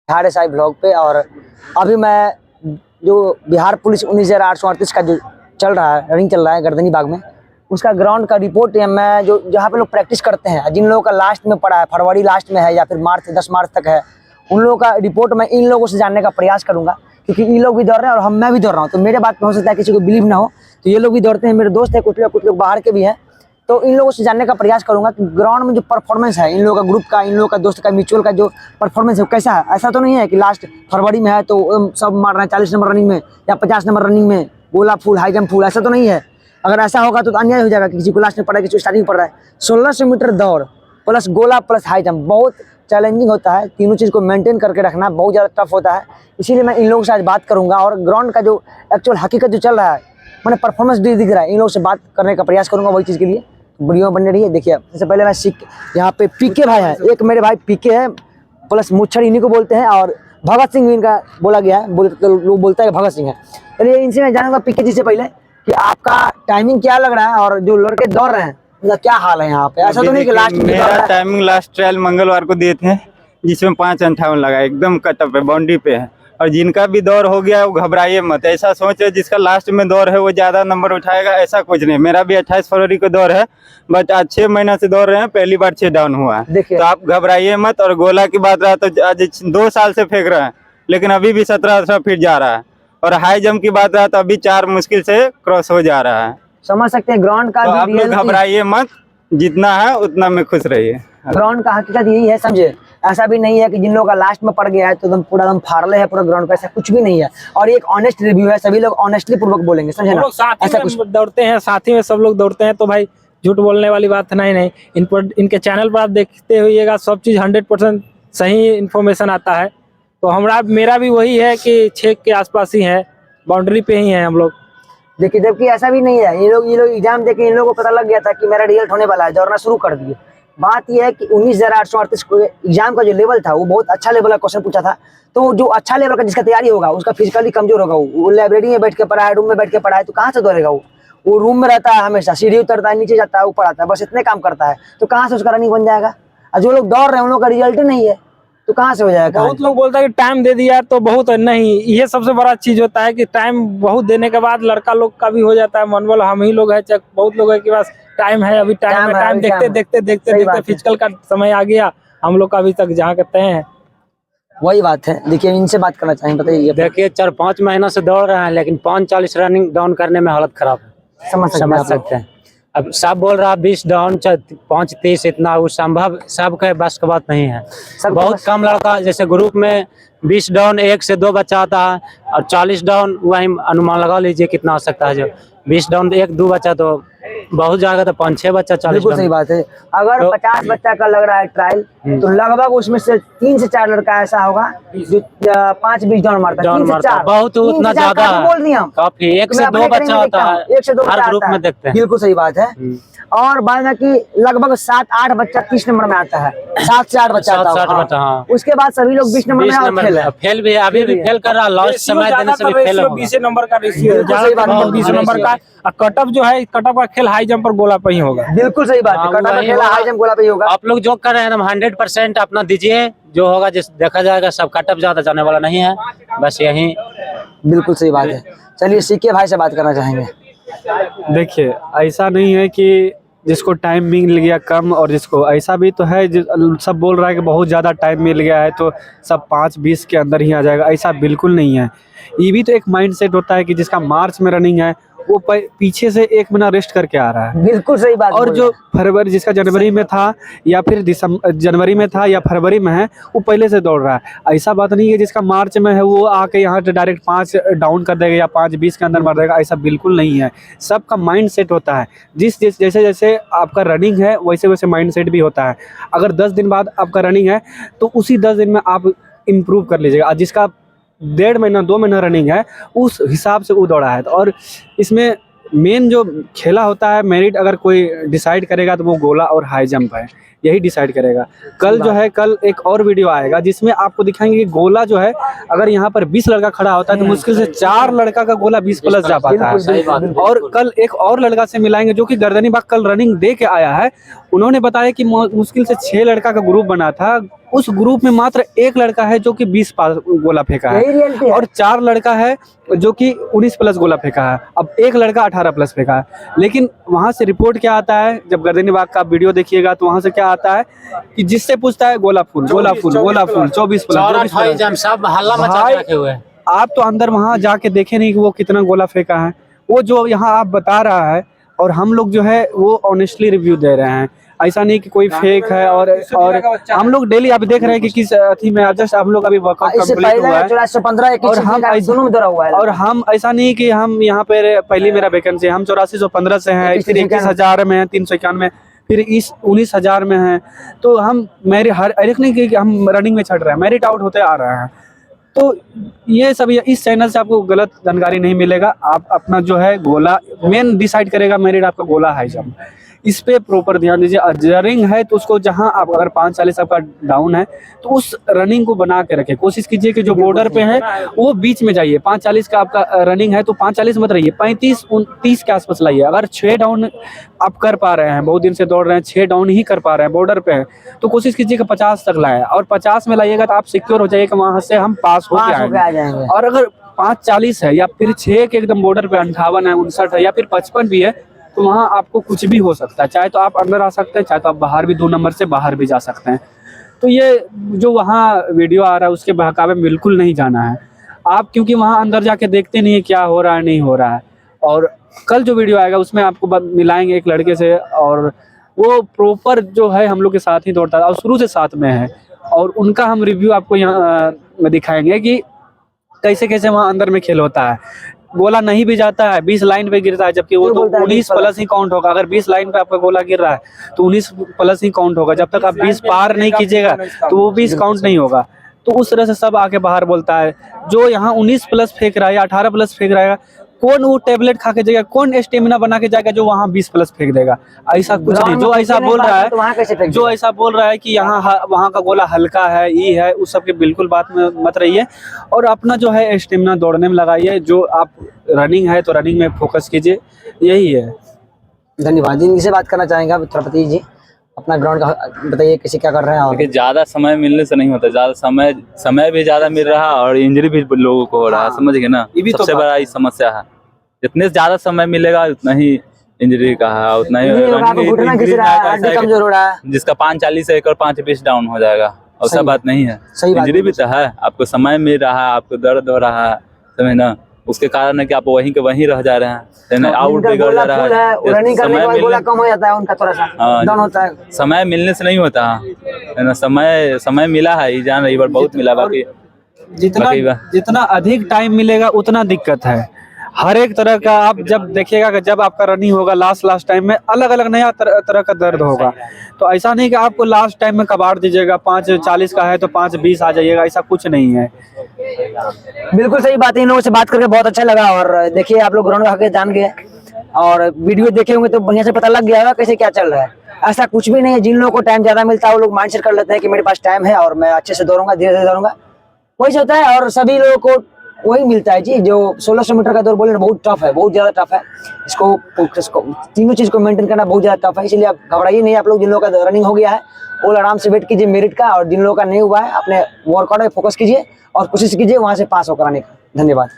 Bihar Sai blog पे। और अभी मैं जो बिहार पुलिस 19,838 का जो चल रहा है, रनिंग चल रहा है गर्दनी बाग में, उसका ग्राउंड का रिपोर्ट है। मैं जो जहाँ पे लोग प्रैक्टिस करते हैं, जिन लोगों का लास्ट में पड़ा है, फरवरी लास्ट में है या फिर मार्च 10 मार्च तक है, उन लोगों का रिपोर्ट मैं इन लोगों से जानने का प्रयास करूँगा, क्योंकि ये लोग भी दौड़ रहे हैं और मैं भी दौड़ रहा हूँ। तो मेरे बात में हो सकता है किसी को बिलीव ना हो, तो ये लोग भी दौड़ते हैं, मेरे दोस्त हैं, कुछ लोग बाहर के भी हैं। तो इन लोगों से जानने का प्रयास करूंगा कि ग्राउंड में जो परफॉर्मेंस है इन लोगों का, ग्रुप का, इन लोगों का, दोस्त का, म्यूचुअल का जो परफॉर्मेंस है वो कैसा है। ऐसा तो नहीं है कि लास्ट फरवरी में है तो सब मार रहे हैं 40 नंबर रनिंग में या 50 नंबर रनिंग में, गोला फुल, हाई जंप फुल, ऐसा तो नहीं है। अगर ऐसा होगा तो अन्याय हो जाएगा कि किसी को लास्ट में पड़ा है, किसी को स्टार्टिंग पड़ रहा है। 1600 मीटर दौड़ प्लस गोला प्लस हाई जंप बहुत चैलेंजिंग होता है। तीनों चीज़ को मेंटेन करके रखना बहुत ज़्यादा टफ होता है। इसीलिए मैं इन लोगों से आज बात करूंगा और ग्राउंड का जो एक्चुअल हकीकत जो चल रहा है, मैंने परफॉर्मेंस दिख रहा है, इन लोगों से बात करने का प्रयास करूंगा वही चीज़ के लिए। वीडियो बन रही है, देखिए। सबसे पहले मैं यहाँ पे पीके भाई है, एक मेरे भाई पीके है प्लस मुच्छर इन्हीं को बोलते हैं, और भगत सिंह भी इनका बोला गया है, लोग बोलता है भगत सिंह है। चलिए इनसे मैं जानूंगा पीके जी से पहले कि आपका टाइमिंग क्या लग रहा है और जो लड़के दौड़ रहे हैं मतलब क्या हाल है यहाँ पे। ऐसा तो नहीं कि लास्ट मेरा टाइमिंग लास्ट ट्रायल मंगलवार को दिए थे, जिसमें 5:58 लगा, एकदम कटअप है, बाउंड्री पे है। और जिनका भी दौर हो गया वो घबराइए मत, ऐसा सोचे जिसका लास्ट में दौर है वो ज्यादा नंबर उठाएगा, ऐसा कुछ नहीं। मेरा भी 28 फरवरी को दौर है, बट आज 6 महीना से दौड़ रहे हैं, पहली बार 6 डाउन हुआ है, तो आप घबराइए मत। और गोला की बात रहा तो आज 2 साल से फेंक रहे हैं, लेकिन अभी भी 17-18 फीट जा रहा है। और हाई जंप की बात रहा तो अभी 4 मुश्किल से क्रॉस हो जा रहा है। समझ सकते हैं ग्राउंड का, तो आप लोग घबराइए मत, जितना है उतना में खुश रहिए। ग्राउंड का हकीकत यही है, समझे। ऐसा भी नहीं है कि जिन लोगों का लास्ट में पड़ गया है तो एकदम पूरा एकदम फाड़ले है पूरा ग्राउंड पे, ऐसा कुछ भी नहीं है। और एक ऑनेस्ट रिव्यू है, सभी लोग ऑनेस्टली पूर्वक बोलेंगे, समझे ना। ऐसा कुछ दौड़ते हैं, साथी में सब लोग दौड़ते हैं, तो भाई झूठ बोलने वाली बात नहीं। इन पर इनके चैनल पर आप देखते हुइएगा, सब चीज़ 100% सही इन्फॉर्मेशन आता है। तो मेरा भी वही है कि 6 के आसपास ही है, बाउंड्री पे ही है हम लोग। देखिए जबकि ऐसा भी नहीं है, ये लोग एग्जाम देके इन लोगों को पता लग गया था कि मेरा रिजल्ट होने वाला है, दौड़ना शुरू कर दिए। बात यह है कि 19,838 को एग्जाम का जो लेवल था वो बहुत अच्छा लेवल का क्वेश्चन पूछा था। तो जो अच्छा लेवल का जिसका तैयारी होगा, उसका फिजिकली कमजोर होगा, वो लाइब्रेरी में बैठ के पढ़ा है, रूम में बैठ के पढ़ा है, तो कहाँ से दौड़ेगा। वो रूम में रहता है, हमेशा सीढ़ी उतरता है, नीचे जाता है, ऊपर आता है, बस इतने काम करता है, तो कहाँ से उसका रनिंग बन जाएगा। और जो लोग दौड़ रहे हैं उन लोगों का रिजल्ट ही नहीं है, तो कहाँ से हो जाएगा। बहुत लोग बोलता है कि टाइम दे दिया तो बहुत नहीं, ये सबसे बड़ा चीज होता है कि टाइम बहुत देने के बाद लड़का लोग का भी हो जाता है मनोबल। हम ही लोग है, चाहे बहुत लोग है कि बस टाइम है, अभी टाइम देखते फिजिकल का समय आ गया, हम लोग का अभी तक जहाँ कहते हैं वही बात है। देखिए इनसे बात करना चाहिए, बताइए। देखिए 4-5 महीनों से दौड़ रहे हैं, लेकिन 5:40 रनिंग डाउन करने में हालत खराब है, समझ सकते हैं। अब सब बोल रहा है 20 डाउन 5:30 इतना, वो संभव सबके बस का बात नहीं है। बहुत कम लड़का, जैसे ग्रुप में 20 डाउन 1 से 2 बच्चा आता है, और 40 डाउन वही अनुमान लगा लीजिए कितना हो सकता है। जो 20 डाउन 1-2 बच्चा तो बहुत जाएगा, तो 5-6 बच्चा 40। बिल्कुल सही बात है। अगर 50 बच्चा का लग रहा है ट्रायल, तो लगभग उसमें से 3 से 4 लड़का ऐसा होगा जो 5-20 डाउन मारता है। बहुत उतना ज्यादा बोल दिया काफी, 1 से 2 बच्चा होता है, 1 से 2 हर ग्रुप में देखते हैं। बिल्कुल सही बात है। और बाद में कि लगभग 7-8 बच्चा 30 नंबर में आता है, 7 से 8 बच्चा आता है। हाँ। उसके बाद सभी लोग 20 नंबर में फेल भी, अभी भी फेल कर रहा है, लास्ट समय देने से भी फेल होगा। 20 नंबर का रेशियो, 20 नंबर का कटअप जो है, कटअप का खेल हाई जंप पर गोला पे ही होगा। बिल्कुल सही बात है, कटअप का खेल हाई जंप गोला पे ही होगा। आप लोग जो कर रहे हैं 100% अपना दीजिए, जो होगा जिस देखा जाएगा। सब कटअप ज्यादा जाने वाला नहीं है, बस यही। बिल्कुल सही बात है। चलिए सीके भाई से बात करना चाहेंगे। देखिए ऐसा नहीं है कि जिसको टाइम मिल गया कम, और जिसको ऐसा भी तो है सब बोल रहा है कि बहुत ज़्यादा टाइम मिल गया है तो सब 5:20 के अंदर ही आ जाएगा, ऐसा बिल्कुल नहीं है। ये भी तो एक माइंडसेट होता है कि जिसका मार्च में रनिंग है वो पीछे से 1 महीना रेस्ट करके आ रहा है। बिल्कुल सही बात। और जो फरवरी, जिसका जनवरी में था या फिर जनवरी में था या फरवरी में है, वो पहले से दौड़ रहा है। ऐसा बात नहीं है जिसका मार्च में है वो आके यहाँ से डायरेक्ट 5 डाउन कर देगा या 5:20 के अंदर मार देगा, ऐसा बिल्कुल नहीं है। सबका माइंड सेट होता है, जैसे जैसे आपका रनिंग है वैसे वैसे माइंड सेट भी होता है। अगर 10 दिन बाद आपका रनिंग है तो उसी 10 दिन में आप इम्प्रूव कर लीजिएगा। जिसका 1.5 महीना 2 महीना रनिंग है उस हिसाब से वो दौड़ा है। और इसमें मेन जो खेला होता है, मेरिट अगर कोई डिसाइड करेगा तो वो गोला और हाई जंप है। यही डिसाइड करेगा। कल जो है, कल एक और वीडियो आएगा जिसमें आपको दिखाएंगे कि गोला जो है, अगर यहाँ पर 20 लड़का खड़ा होता है तो मुश्किल से 4 लड़का का गोला 20 प्लस जा पाता है। और कल एक और लड़का से मिलाएंगे जो कि गर्दनी बाग कल रनिंग दे के आया है। उन्होंने बताया कि मुश्किल से 6 लड़का का ग्रुप बना था, उस ग्रुप में मात्र 1 लड़का है जो कि 20 गोला फेंका है और 4 लड़का है जो कि 19 प्लस गोला फेंका है। अब 1 लड़का 18 प्लस फेंका है। लेकिन वहां से रिपोर्ट क्या आता है, जब गर्दनी बाग का वीडियो देखिएगा तो वहां से क्या आता है कि जिससे पूछता है गोला फुल, गोला फुल, गोला फुल, 24 प्लस। सब हल्ला मचा के रखे हुए हैं। आप तो अंदर वहां जाके देखे नहीं कि वो कितना गोला फेंका है। वो जो यहाँ आप बता रहा है और हम लोग जो है वो ऑनेस्टली रिव्यू दे रहे हैं। ऐसा नहीं कि कोई फेक है। और हम लोग डेली आप देख रहे हैं कि किस अथी में जस्ट हम लोग अभी वर्कआउट कंप्लीट हुआ है और हम ऐसा नहीं कि हम यहाँ पे पहली मेरा वैकेंसी, हम 8415 से हैं, फिर 21,000 में है, 391, फिर इस 19,000 में है। तो हम मेरे हर एक नहीं कि हम रनिंग में चढ़ रहे हैं, मेरिट आउट होते आ रहे हैं। तो ये सब इस चैनल से आपको गलत जानकारी नहीं मिलेगा। आप अपना जो है गोला मेन डिसाइड करेगा, मेरिट आपका गोला हाई जंप, इस पे प्रॉपर ध्यान दीजिए। जरिंग है तो उसको जहां आप अगर 540 आपका डाउन है तो उस रनिंग को बना के रखें। कोशिश कीजिए कि जो बॉर्डर पे है वो बीच में जाइए। 540 का आपका रनिंग है तो 540 मत रहिए, 35-29 के आसपास लाइए। अगर 6 डाउन आप कर पा रहे हैं, बहुत दिन से दौड़ रहे हैं, 6 डाउन ही कर पा रहे हैं, बॉर्डर पे है, तो कोशिश कीजिए कि 50 तक लाए और 50 में लाइएगा तो आप सिक्योर हो जाइएगा, वहां से हम पास होके आएंगे। और अगर 540 है या फिर 6 के एकदम बॉर्डर पे 58 है, 59 है या फिर 55 भी है तो वहाँ आपको कुछ भी हो सकता है। चाहे तो आप अंदर आ सकते हैं, चाहे तो आप बाहर भी 2 नंबर से बाहर भी जा सकते हैं। तो ये जो वहाँ वीडियो आ रहा है उसके बहकावे में बिल्कुल नहीं जाना है आप, क्योंकि वहाँ अंदर जाके देखते नहीं है क्या हो रहा है नहीं हो रहा है। और कल जो वीडियो आएगा उसमें आपको मिलाएंगे एक लड़के से, और वो प्रॉपर जो है हम लोग के साथ ही दौड़ता था और शुरू से साथ में है, और उनका हम रिव्यू आपको यहाँ दिखाएंगे कि कैसे कैसे वहाँ अंदर में खेल होता है। गोला नहीं भी जाता है, 20 लाइन पे गिरता है, जबकि वो तो 19 प्लस ही काउंट होगा। अगर 20 लाइन पे आपका गोला गिर रहा है तो 19 प्लस ही काउंट होगा। जब तक आप 20 पार नहीं कीजिएगा तो वो 20 काउंट नहीं होगा। तो उस तरह से सब आके बाहर बोलता है। जो यहाँ 19 प्लस फेंक रहा है या 18 प्लस फेंक रहा है, कौन वो टेबलेट खा के जाएगा, कौन स्टेमिना बना के जाएगा जो वहाँ 20 प्लस फेंक देगा? ऐसा कुछ नहीं। जो ऐसा बोल रहा है, जो ऐसा बोल रहा है कि यहाँ वहाँ का गोला हल्का है, ई है, उस सब के बिल्कुल बात में मत रहिए और अपना जो है स्टेमिना दौड़ने में लगाइए। जो आप रनिंग है तो रनिंग में फोकस कीजिए, यही है। धन्यवाद। इनसे बात करना चाहेंगे आप छत्रपति जी, अपना ग्राउंड का बताइए कैसे क्या कर रहे हैं? देखिए ज़्यादा समय मिलने से नहीं होता, ज़्यादा समय भी ज़्यादा मिल रहा है और इंजरी भी लोगों को हो रहा है, समझ गए ना? सबसे बड़ा ये समस्या है। जितने ज़्यादा समय मिलेगा उतना ही इंजरी का है, उतना ही कमजोर हो रहा है। जिसका 540 है और 520 डाउन हो जाएगा, और सब बात नहीं है। इंजरी भी तो है, आपको समय मिल रहा है, आपको दर्द हो रहा है, समझ ना? उसके कारण है कि आप वहीं के वहीं रह जा रहे हैं, आउट बिगड़ जा रहा है। रनिंग करने के बाद गोला कम हो जाता है उनका, थोड़ा सा डाउन होता है। समय मिलने से नहीं होता है ना। समय मिला है, ये जान रही बार बहुत मिला। बाकी जितना अधिक टाइम मिलेगा उतना दिक्कत है। हर एक तरह का आप जब देखिएगा कि जब आपका रनिंग होगा लास्ट टाइम में अलग अलग नया तरह का दर्द होगा। तो ऐसा नहीं कि आपको लास्ट टाइम में कबाड़ दीजिएगा, 540 का है तो 520 आ जाइएगा, ऐसा कुछ नहीं है। बिल्कुल सही बात है। इन लोगों से बात करके बहुत अच्छा लगा। और देखिए आप लोग ग्राउंड में आके जान गए और वीडियो देखे होंगे तो बढ़िया से पता लग गया होगा कैसे क्या चल रहा है। ऐसा कुछ भी नहीं है। जिन लोगों को टाइम ज्यादा मिलता है वो लोग माइंड सेट कर लेते हैं कि मेरे पास टाइम है और मैं अच्छे से दौड़ूंगा, धीरे धीरे दौड़ूंगा, वही होता है। और सभी लोगों को वही मिलता है जी। जो 1600 मीटर का दौड़ बोले बहुत टफ है, बहुत ज्यादा टफ है। इसको तीनों चीज को मेंटेन करना बहुत ज्यादा टफ है। इसलिए आप घबराइए नहीं। आप लोग जिन लोगों का रनिंग हो गया है वो आराम से वेट कीजिए मेरिट का, और जिन लोगों का नहीं हुआ है अपने वर्कआउट में फोकस कीजिए और कोशिश कीजिए वहां से पास होकर आने का। धन्यवाद।